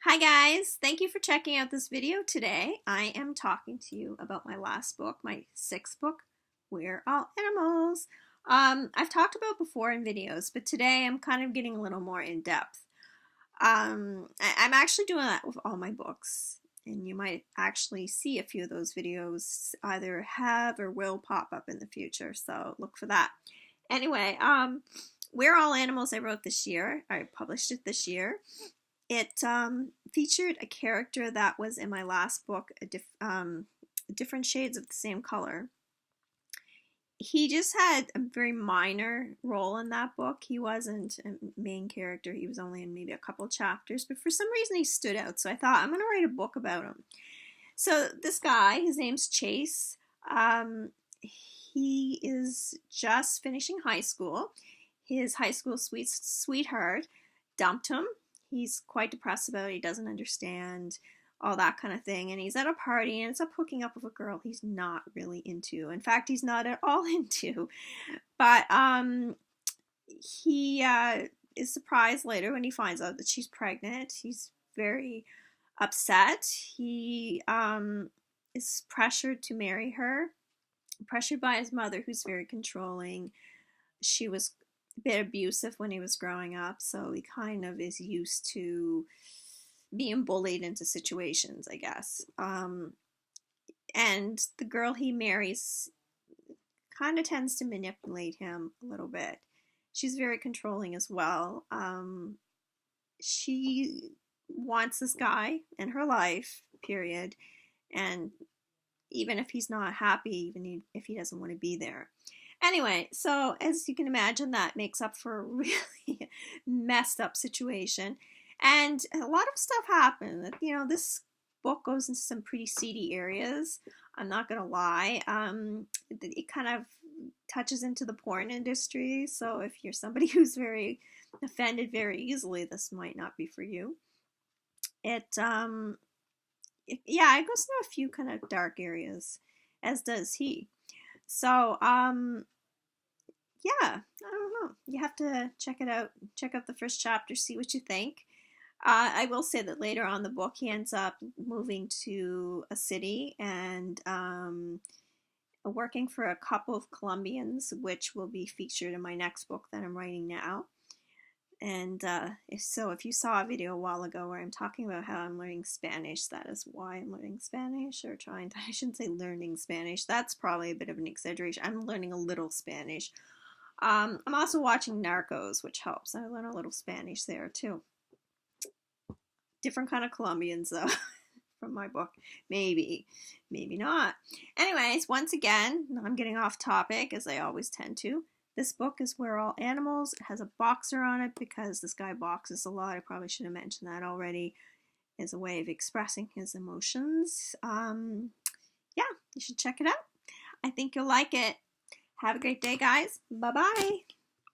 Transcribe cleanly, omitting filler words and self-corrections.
Hi guys, thank you for checking out this video today. I am talking to you about my last book, my sixth book, We're All Animals. I've talked about before in videos, but today I'm kind of getting a little more in depth. I'm actually doing that with all my books, and you might actually see a few of those videos either have or will pop up in the future, so look for that. Anyway, We're All Animals I wrote this year. I published it this year. It featured a character that was in my last book, different shades of the same color. He just had a very minor role in that book. He wasn't a main character. He was only in maybe a couple chapters, but for some reason he stood out. So I thought, I'm going to write a book about him. So this guy, his name's Chase. He is just finishing high school. His high school sweetheart dumped him. He's quite depressed about it. He doesn't understand all that kind of thing. And he's at a party and ends up hooking up with a girl he's not really into. In fact, he's not at all into. But he is surprised later when he finds out that she's pregnant. He's very upset. He is pressured to marry her, pressured by his mother, who's very controlling. She was a bit abusive when he was growing up, so he kind of is used to being bullied into situations, I guess. And the girl he marries kind of tends to manipulate him a little bit. She's very controlling as well. She wants this guy in her life, period, and even if he's not happy, even if he doesn't want to be there. Anyway, so as you can imagine, that makes up for a really messed up situation. And a lot of stuff happened. You know, this book goes into some pretty seedy areas. I'm not going to lie. It kind of touches into the porn industry. So if you're somebody who's very offended very easily, this might not be for you. Yeah, it goes through a few kind of dark areas, as does he. So, yeah, I don't know. You have to check it out. Check out the first chapter, see what you think. I will say that later on in the book, he ends up moving to a city and working for a couple of Colombians, which will be featured in my next book that I'm writing now. And if you saw a video a while ago where I'm talking about how I'm learning Spanish, that is why I'm learning Spanish, or trying to, I shouldn't say learning Spanish. That's probably a bit of an exaggeration. I'm learning a little Spanish. I'm also watching Narcos, which helps. I learn a little Spanish there too. Different kind of Colombians though from my book. Maybe not. Anyways, once again, I'm getting off topic as I always tend to. This book is We're All Animals. It has a boxer on it because this guy boxes a lot. I probably should have mentioned that already, as a way of expressing his emotions. Yeah, you should check it out. I think you'll like it. Have a great day, guys. Bye-bye.